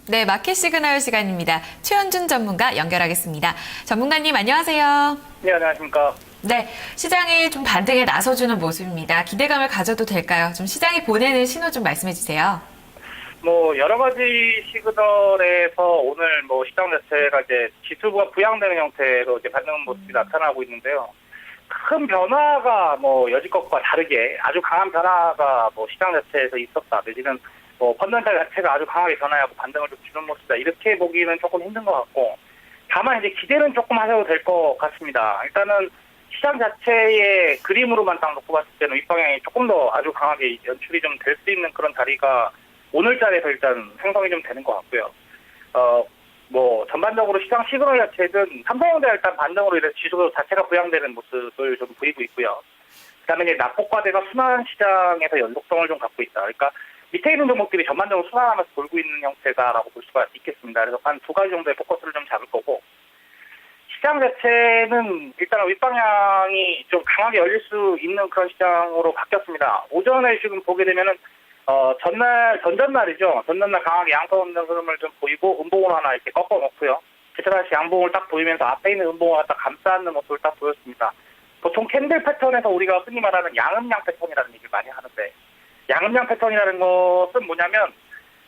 네, 마켓 시그널 시간입니다. 최현준 전문가 연결하겠습니다. 전문가님 안녕하세요. 네, 안녕하십니까. 네, 시장이 좀 반등에 나서주는 모습입니다. 기대감을 가져도 될까요? 좀 시장이 보내는 신호 좀 말씀해 주세요. 여러 가지 시그널에서 오늘 시장 자체가 이제 지수가 부양되는 형태로 이제 받는 모습이 나타나고 있는데요. 큰 변화가 여지껏과 다르게 아주 강한 변화가 시장 자체에서 있었다. 내지는 펀더멘탈 자체가 아주 강하게 변화하고 반등을 좀 주는 모습이다. 이렇게 보기는 조금 힘든 것 같고, 다만 이제 기대는 조금 하셔도 될 것 같습니다. 일단은 시장 자체의 그림으로만 딱 놓고 봤을 때는 윗방향이 조금 더 아주 강하게 연출이 좀 될 수 있는 그런 자리가 오늘자리에서 일단 생성이 좀 되는 것 같고요. 전반적으로 시장 시그널 자체는 삼성전자 일단 반등으로 인해서 지수 자체가 부양되는 모습을 좀 보이고 있고요. 그다음에 이제 낙폭과대가 순환 시장에서 연속성을 좀 갖고 있다. 그러니까 밑에 있는 종목들이 전반적으로 순환하면서 돌고 있는 형태다라고 볼 수가 있겠습니다. 그래서 한 두 가지 정도의 포커스를 좀 잡을 거고, 시장 자체는 일단 윗방향이 좀 강하게 열릴 수 있는 그런 시장으로 바뀌었습니다. 오전에 지금 보게 되면은 전전날이죠. 전전날 강하게 양서 없는 흐름을 좀 보이고 음봉을 하나 이렇게 꺾어 놓고요. 다시 양봉을 딱 보이면서 앞에 있는 음봉을 갖다 감싸는 모습을 딱 보였습니다. 보통 캔들 패턴에서 우리가 흔히 말하는 양음양 패턴이라는 얘기를 많이 하는데, 양음양 패턴이라는 것은 뭐냐면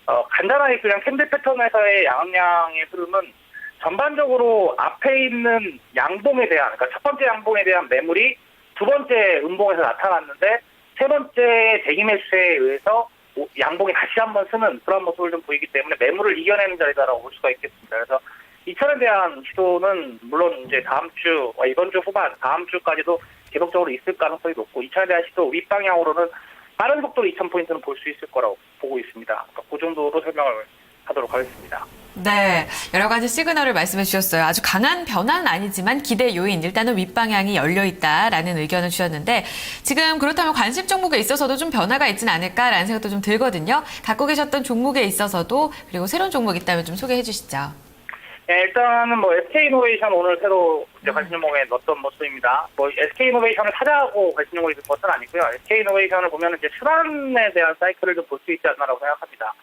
간단하게 그냥 캔들 패턴에서의 양음양의 흐름은 전반적으로 앞에 있는 양봉에 대한, 그러니까 첫 번째 양봉에 대한 매물이 두 번째 음봉에서 나타났는데 세 번째 대기 매수에 의해서 양봉이 다시 한번 쓰는 그런 모습을 좀 보이기 때문에 매물을 이겨내는 자리다라고 볼 수가 있겠습니다. 그래서 이 차례에 대한 시도는 물론 이제 다음 주, 이번 주 후반, 다음 주까지도 계속적으로 있을 가능성이 높고, 이 차례에 대한 시도 윗방향으로는 빠른 속도로 2,000포인트는 볼 수 있을 거라고 보고 있습니다. 그러니까 그 정도로 설명을 하도록 하겠습니다. 네, 여러 가지 시그널을 말씀해 주셨어요. 아주 강한 변화는 아니지만 기대 요인, 일단은 윗방향이 열려 있다라는 의견을 주셨는데, 지금 그렇다면 관심 종목에 있어서도 좀 변화가 있진 않을까라는 생각도 좀 들거든요. 갖고 계셨던 종목에 있어서도, 그리고 새로운 종목 있다면 좀 소개해 주시죠. 네, 일단은 SK이노베이션 오늘 새로 이제 관심 종목에 넣었던 모습입니다. SK이노베이션을 타자하고 관심 종목이 된 것은 아니고요. SK이노베이션을 보면 이제 순환에 대한 사이클을 좀 볼 수 있지 않나라고 생각합니다.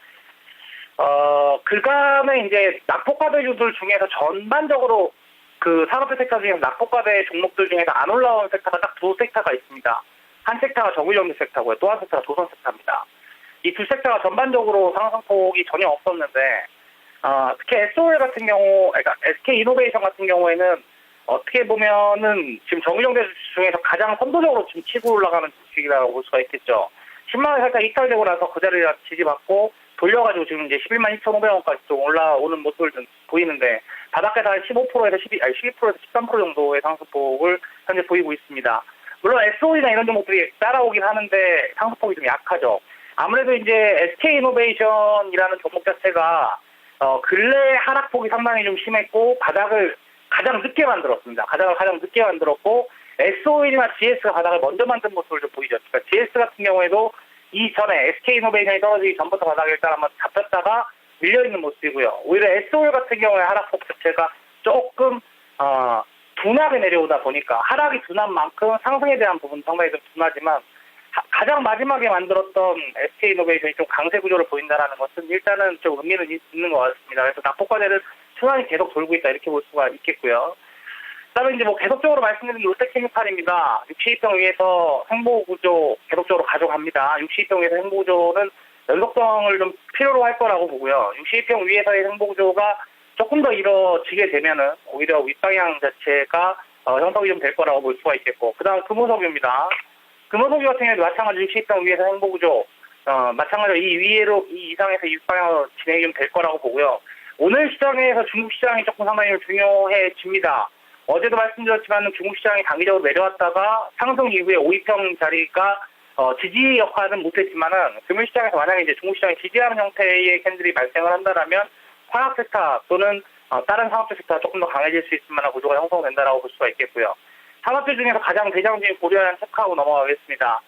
그간에 이제 낙폭과대주들 중에서 전반적으로 그 산업재 섹터 중에서 낙폭과대 종목들 중에서 안 올라온 섹터가 딱 두 섹터가 있습니다. 한 섹터가 저물연료 섹터고요. 또 한 섹터가 조선 섹터입니다. 이 두 섹터가 전반적으로 상승폭이 전혀 없었는데, 특히 SOL 같은 경우, 그러니까 SK이노베이션 같은 경우에는 어떻게 보면은 지금 정유정제 중에서 가장 선도적으로 지금 치고 올라가는 주식이라고 볼 수가 있겠죠. 10만 원 살짝 이탈되고 나서 그 자리를 지지받고 돌려가지고 지금 이제 11만 2,500원까지 좀 올라오는 모습을 좀 보이는데, 바닥에서 한 15%에서 12%에서 13% 정도의 상승폭을 현재 보이고 있습니다. 물론 SOE나 이런 종목들이 따라오긴 하는데 상승폭이 좀 약하죠. 아무래도 이제 SK이노베이션이라는 종목 자체가 근래 하락폭이 상당히 좀 심했고, 바닥을 가장 늦게 만들었습니다. 바닥을 가장 늦게 만들었고, SOE나 GS가 바닥을 먼저 만든 모습을 좀 보이죠. 그러니까 GS 같은 경우에도 이전에 SK이노베이션이 떨어지기 전부터 바닥에 일단 한번 잡혔다가 밀려있는 모습이고요. 오히려 SOL 같은 경우에 하락폭 자체가 조금 둔하게 내려오다 보니까, 하락이 둔한 만큼 상승에 대한 부분은 상당히 좀 둔하지만, 가장 마지막에 만들었던 SK이노베이션이 좀 강세 구조를 보인다는 것은 일단은 좀 의미는 있는 것 같습니다. 그래서 낙폭과대는 순환이 계속 돌고 있다, 이렇게 볼 수가 있겠고요. 그다음에 이제 계속적으로 말씀드린 롯데케미칼입니다. 62평 위에서 횡보구조 계속적으로 가져갑니다. 62평 위에서 횡보구조는 연속성을 좀 필요로 할 거라고 보고요. 62평 위에서의 횡보구조가 조금 더 이루어지게 되면은 오히려 윗방향 자체가 형성이 좀 될 거라고 볼 수가 있겠고, 그다음 금호석유입니다. 금호석유 같은 경우에도 마찬가지로 62평 위에서 횡보구조, 마찬가지로 이 이상에서 윗방향으로 진행이 좀 될 거라고 보고요. 오늘 시장에서 중국 시장이 조금 상당히 중요해집니다. 어제도 말씀드렸지만 중국 시장이 단기적으로 내려왔다가 상승 이후에 5위평 자리가 지지 역할은 못했지만은, 금융 시장에서 만약에 이제 중국 시장이 지지하는 형태의 캔들이 발생을 한다라면 화학 섹터 또는 다른 산업재 섹터가 조금 더 강해질 수 있을 만한 구조가 형성된다라고 볼 수가 있겠고요. 산업재 중에서 가장 대장주인 고려한 체크하고 넘어가겠습니다.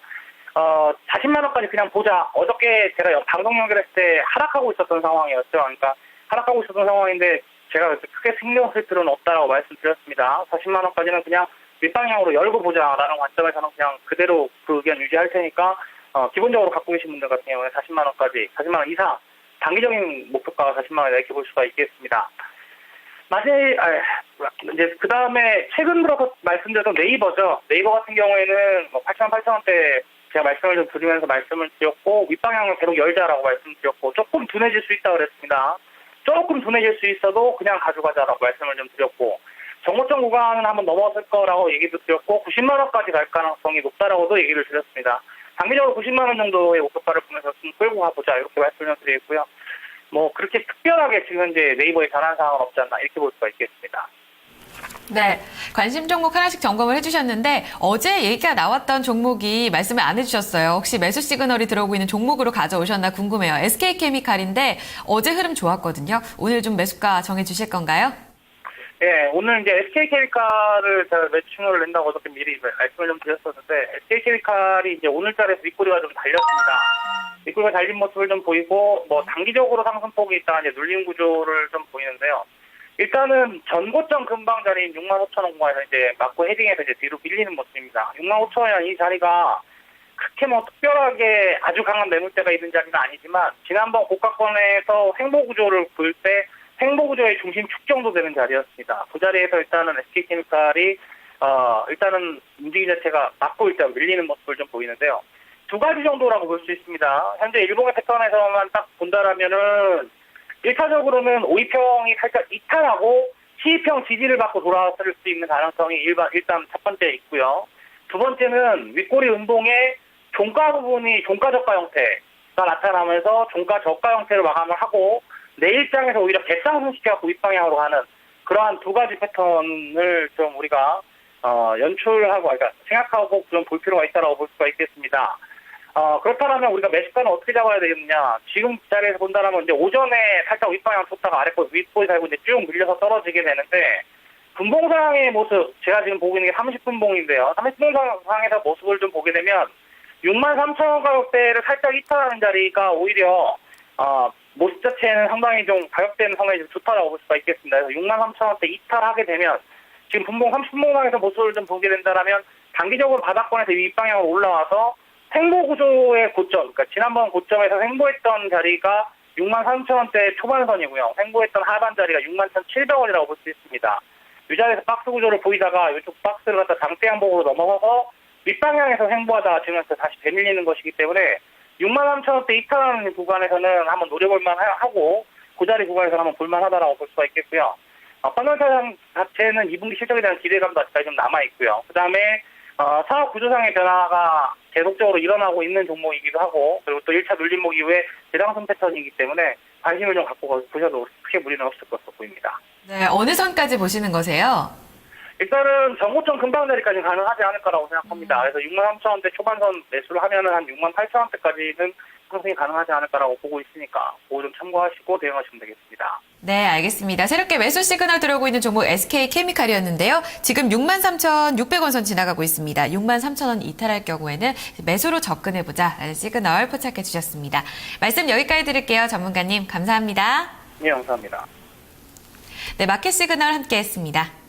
40만 원까지 그냥 보자. 어저께 제가 방송 연결했을 때 하락하고 있었던 상황이었죠. 그러니까 하락하고 있었던 상황인데 제가 크게 신경 쓸 필요는 없다라고 말씀드렸습니다. 40만 원까지는 그냥 윗방향으로 열고 보자라는 관점에서는 그냥 그대로 그 의견 유지할 테니까, 기본적으로 갖고 계신 분들 같은 경우에 40만 원까지, 40만 원 이상 단기적인 목표가 40만 원이다 이렇게 볼 수가 있겠습니다. 이제 그 다음에 최근 들어서 말씀드렸던 네이버죠. 네이버 같은 경우에는 88,000원대 제가 말씀을 좀 드리면서 말씀을 드렸고 윗방향을 계속 열자라고 말씀드렸고 조금 둔해질 수 있다고 그랬습니다. 조금 둔해질 수 있어도 그냥 가져가자라고 말씀을 좀 드렸고 정고점 구간은 한번 넘어설 거라고 얘기도 드렸고 90만 원까지 갈 가능성이 높다라고도 얘기를 드렸습니다. 단기적으로 90만 원 정도의 목표가를 보면서 좀 끌고 가보자 이렇게 말씀을 드리고요. 뭐 그렇게 특별하게 지금 현재 네이버에 변한 상황은 없지 않나 이렇게 볼 수가 있겠습니다. 네, 관심 종목 하나씩 점검을 해주셨는데 어제 얘기가 나왔던 종목이 말씀을 안 해주셨어요. 혹시 매수 시그널이 들어오고 있는 종목으로 가져오셨나 궁금해요. SK케미칼인데 어제 흐름 좋았거든요. 오늘 좀 매수가 정해주실 건가요? 네, 오늘 이제 SK케미칼을 제가 매수를 낸다고 어저께 미리 말씀을 좀 드렸었는데 SK케미칼이 이제 오늘자리에서 윗꼬리가 좀 달렸습니다. 윗꼬리가 달린 모습을 좀 보이고 뭐 단기적으로 상승폭이 있다 이제 눌림 구조를 좀 보이는데요. 일단은 전고점 근방 자리인 65,000원 공간에서 이제 맞고 헤딩해서 이제 뒤로 밀리는 모습입니다. 65,000원이라는 이 자리가 그렇게 뭐 특별하게 아주 강한 매물대가 있는 자리는 아니지만 지난번 고가권에서 횡보 구조를 볼 때 횡보 구조의 중심축 정도 되는 자리였습니다. 그 자리에서 일단은 SK케미칼이 일단은 움직임 자체가 맞고 일단 밀리는 모습을 좀 보이는데요. 두 가지 정도라고 볼 수 있습니다. 현재 일봉의 패턴에서만 딱 본다라면은 1차적으로는 5위평이 살짝 이탈하고 12평 지지를 받고 돌아왔을 수 있는 가능성이 일단 첫 번째 있고요. 두 번째는 윗꼬리 운동의 종가 부분이 종가 저가 형태가 나타나면서 종가 저가 형태로 마감을 하고 내일장에서 오히려 개상승시켜갖고 윗방향으로 가는 그러한 두 가지 패턴을 좀 우리가 연출하고 그러니까 생각하고 좀 볼 필요가 있다고 볼 수가 있겠습니다. 그렇다면 우리가 매수가는 어떻게 잡아야 되겠느냐. 지금 자리에서 본다면 이제 오전에 살짝 윗방향 쳤다가 아래쪽 윗꼬리 살고 이제 쭉 밀려서 떨어지게 되는데 분봉상의 모습, 제가 지금 보고 있는 게 30분봉인데요. 30분봉상에서 모습을 좀 보게 되면 63,000원 가격대를 살짝 이탈하는 자리가 오히려 모습 자체는 상당히 좀 가격대는 상당히 좀 좋다라고 볼 수가 있겠습니다. 그래서 63,000원대 이탈하게 되면 지금 분봉 30분봉상에서 모습을 좀 보게 된다면 단기적으로 바닥권에서 윗방향으로 올라와서 횡보 구조의 고점, 그러니까 지난번 고점에서 횡보했던 자리가 63,000원대 초반선이고요. 횡보했던 하반 자리가 61,700원이라고 볼 수 있습니다. 이 자리에서 박스 구조를 보이다가 이쪽 박스를 갖다 장대 양봉으로 넘어가서 윗방향에서 횡보하다가 지금 다시 되밀리는 것이기 때문에 63,000원대 이탈하는 구간에서는 한번 노려볼만 하고 그 자리 구간에서 한번 볼만하다라고 볼 수가 있겠고요. 판단사장 자체는 2분기 실적에 대한 기대감도 아직까지 좀 남아있고요. 그 다음에 사업 구조상의 변화가 계속적으로 일어나고 있는 종목이기도 하고 그리고 또 1차 눌림목 이후에 대상승 패턴이기 때문에 관심을 좀 갖고 보셔도 크게 무리는 없을 것으로 보입니다. 네, 어느 선까지 보시는 거세요? 일단은 전고점 근방 자리까지 가능하지 않을 거라고 생각합니다. 그래서 63,000원대 초반선 매수를 하면은 한 68,000원대까지는 상승이 가능하지 않을 거라고 보고 있으니까 그거 좀 참고하시고 대응하시면 되겠습니다. 네, 알겠습니다. 새롭게 매수 시그널 들어오고 있는 종목 SK케미칼이었는데요. 지금 63,600원 선 지나가고 있습니다. 63,000원 이탈할 경우에는 매수로 접근해보자라는 시그널 포착해 주셨습니다. 말씀 여기까지 드릴게요. 전문가님 감사합니다. 네, 감사합니다. 네, 마켓 시그널 함께 했습니다.